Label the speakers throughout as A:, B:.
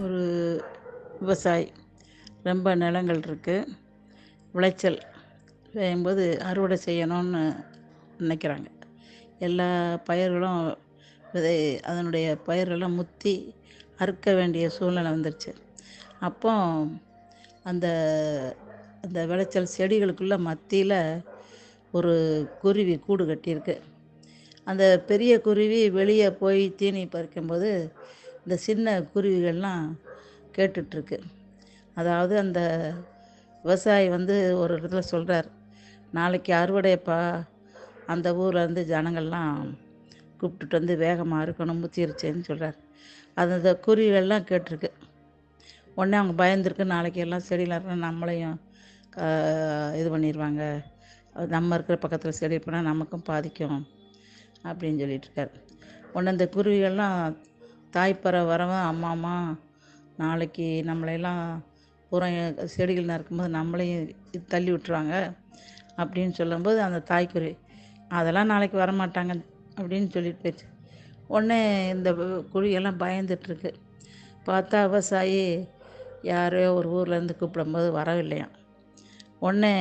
A: ஒரு விவசாயி. ரொம்ப நிலங்கள் இருக்குது. விளைச்சல் செய்யும்போது அறுவடை செய்யணும்னு நினைக்கிறாங்க. எல்லா பயிர்களும் விதை அதனுடைய பயிரெல்லாம் முத்தி அறுக்க வேண்டிய சூழ்நிலை வந்துருச்சு. அப்போ அந்த அந்த விளைச்சல் செடிகளுக்குள்ள மத்தியில் ஒரு குருவி கூடு கட்டியிருக்கு. அந்த பெரிய குருவி வெளியே போய் தீனி பறிக்கும்போது இந்த சின்ன குருவிகள்லாம் கேட்டுட்ருக்கு. அதாவது அந்த விவசாயி ஒரு இடத்துல சொல்கிறார், நாளைக்கு அறுவடைப்பா, அந்த ஊர்லேருந்து ஜனங்கள்லாம் கூப்பிட்டுட்டு வந்து வேகமாக இருக்கணும், முத்திருச்சேன்னு சொல்கிறார். அது அந்த குருவிகள்லாம் கேட்டிருக்கு. உடனே அவங்க பயந்துருக்கு, நாளைக்கு எல்லாம் செடியில் இருக்கிற நம்மளையும் இது பண்ணிடுவாங்க, நம்ம இருக்கிற பக்கத்தில் செடி போனால் நமக்கும் பாதிக்கும் அப்படின்னு சொல்லிகிட்ருக்கார். உடனே அந்த குருவிகள்லாம் தாய்ப்பறவை வரவன், அம்மா அம்மா நாளைக்கு நம்மளையெல்லாம் பூரா செடிகள் நறுக்கும்போது நம்மளையும் தள்ளி விட்டுருவாங்க அப்படின்னு சொல்லும்போது, அந்த தாய்க்குருவி அதெல்லாம் நாளைக்கு வரமாட்டாங்க அப்படின்னு சொல்லிட்டு போயிடுச்சு. உடனே இந்த குருவியெல்லாம் பயந்துட்டுருக்கு. பார்த்தா விவசாயி யாரையோ ஒரு ஊர்லேருந்து கூப்பிடும்போது வரவில்லையாம். உடனே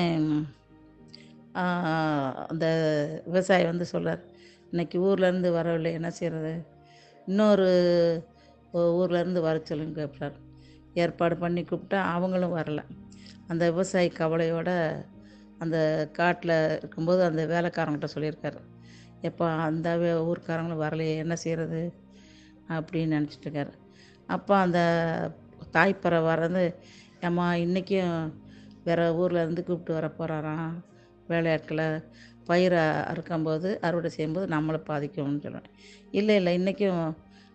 A: அந்த விவசாயி சொல்கிறார், இன்னைக்கு ஊர்லேருந்து வரவில்லை, என்ன செய்கிறது? இன்னொரு ஊர்லேருந்து வர சொல்லுன்னு கேட்குறாரு. ஏற்பாடு பண்ணி கூப்பிட்டா அவங்களும் வரல. அந்த விவசாயி கவலையோட அந்த காட்டில் இருக்கும்போது அந்த வேலைக்காரங்கிட்ட சொல்லியிருக்காரு, எப்போ அந்த ஊர்க்காரங்களும் வரலையே, என்ன செய்கிறது அப்படின்னு நினச்சிட்ருக்காரு. அப்போ அந்த தாய்ப்பறவை வரது, ஏம்மா இன்றைக்கும் வேறு ஊர்லேருந்து கூப்பிட்டு வர போகிறாராம் வேலையாட்களை, பயிரை அறுக்கும்போது அறுவடை செய்யும்போது நம்மளை பாதிக்கும்னு சொல்லுவேன். இல்லை இல்லை, இன்றைக்கும்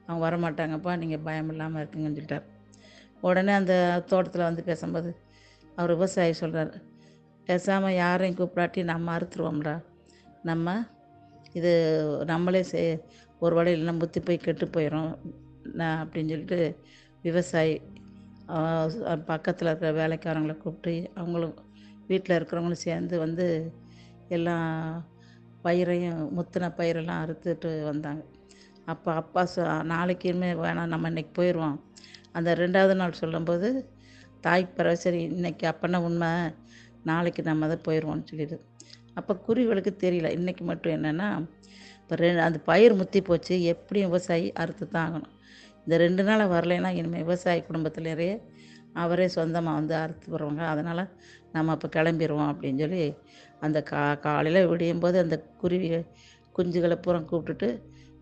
A: அவங்க வரமாட்டாங்கப்பா, நீங்கள் பயம் இல்லாமல் இருக்குங்கன்னு சொல்லிட்டார். உடனே அந்த தோட்டத்தில் பேசும்போது அவர் விவசாயி சொல்கிறார், பேசாமல் யாரையும் கூப்பிடாட்டி நம்ம அறுத்துருவோம்டா, நம்ம இது நம்மளே ஒரு வேளை இல்லைன்னா முத்தி போய் கெட்டு போயிடும் அப்படின்னு சொல்லிட்டு விவசாயி பக்கத்தில் இருக்கிற வேலைக்காரங்களை கூப்பிட்டு அவங்களும் வீட்டில் இருக்கிறவங்களும் சேர்ந்து எல்லாம் பயிரையும் முத்தின பயிரெல்லாம் அறுத்துட்டு வந்தாங்க. அப்போ அப்பா நாளைக்குமே வேணாம், நம்ம இன்றைக்கி போயிடுவோம். அந்த 2வது நாள் சொல்லும்போது தாய்ப்பறவை சரி இன்றைக்கி அப்போனா உண்மை, நாளைக்கு நம்ம தான் போயிடுவோம்னு சொல்லிடுது. அப்போ குருவிகளுக்கு தெரியல இன்றைக்கி மட்டும் என்னென்னா, இப்போ அந்த பயிர் முத்தி போச்சு, எப்படியும் விவசாயி அறுத்து தான் ஆகணும். இந்த 2 நாள் வரலைன்னா இனிமேல் விவசாயி குடும்பத்திலேயே அவரே சொந்தமாக அறுத்து வருவாங்க. அதனால் நம்ம அப்போ கிளம்பிடுவோம் அப்படின்னு சொல்லி அந்த காலையில் விடியும்போது அந்த குருவி குஞ்சுகளை பூரா கூப்பிட்டுட்டு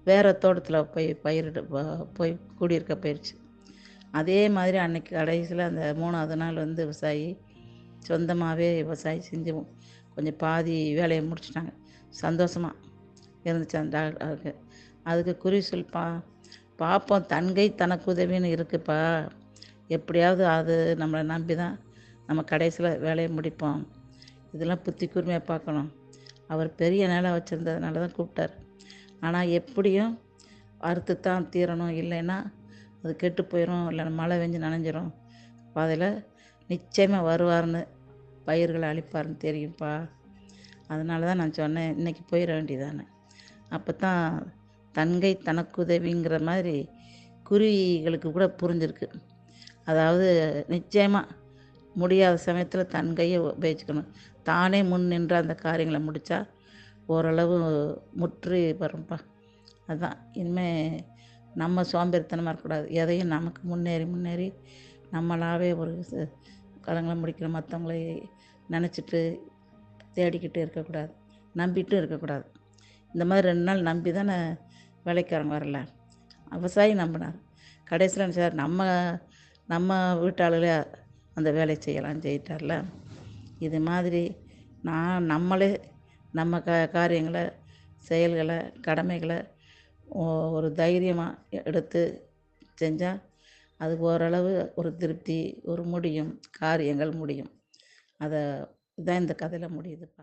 A: வேறு தோட்டத்தில் போய் பயிரிட போய் குடியிருக்க போயிடுச்சு. அதே மாதிரி அன்றைக்கி கடைசியில் அந்த 3வது நாள் விவசாயி சொந்தமாகவே விவசாயி செஞ்சு கொஞ்சம் பாதி வேலையை முடிச்சிட்டாங்க. சந்தோஷமாக இருந்துச்சு அந்த அதுக்கு குருவி சொல்லிப்பா, பார்ப்போம் தன்கை தனக்கு உதவின்னு இருக்குப்பா, எப்படியாவது அது நம்மளை நம்பி தான் நம்ம கடைசியில் வேலையை முடிப்போம், இதெல்லாம் புத்தி கூர்மையாக பார்க்கணும். அவர் பெரிய நிலம் வச்சுருந்ததுனால தான் கூப்பிட்டார். ஆனால் எப்படியும் அறுத்து தான் தீரணும், இல்லைன்னா அது கெட்டு போயிடும், இல்லைன்னா மழை பெஞ்சு நனைஞ்சிரும், அதில் நிச்சயமாக வருவார்னு பயிர்களை அழிப்பார்னு தெரியும்ப்பா. அதனால தான் நான் சொன்னேன், இன்றைக்கி போயிட வேண்டியதானே. அப்போ தான் தன்கை தனக்கு உதவிங்கிற மாதிரி குருவிகளுக்கு கூட புரிஞ்சிருக்கு. அதாவது நிச்சயமாக முடியாத சமயத்தில் தன் கையை உபயோகிச்சுக்கணும். தானே முன் நின்று அந்த காரியங்களை முடித்தா ஓரளவு முற்றி வரும்ப்பா. அதுதான் இனிமேல் நம்ம சோம்பேறித்தனமாக இருக்கக்கூடாது. எதையும் நமக்கு முன்னேறி நம்மளாகவே ஒரு காலங்களை முடிக்கிற, மற்றவங்களை நினச்சிட்டு தேடிக்கிட்டு இருக்கக்கூடாது, நம்பிட்டும் இருக்கக்கூடாது. இந்த மாதிரி 2 நாள் நம்பி தானே வேலைக்காரங்க வரல, விவசாயி நம்பினார். கடைசியில் சார் நம்ம வீட்டாளர்களே அந்த வேலையை செய்யலாம்னு செய்யிட்டார்ல. இது மாதிரி நம்மளே நம்ம காரியங்களை, செயல்களை, கடமைகளை ஒரு தைரியமாக எடுத்து செஞ்சால் அது ஓரளவு ஒரு திருப்தி, ஒரு முடியும், காரியங்கள் முடியும். இதான் இந்த கதையில் முடியுதுப்பா.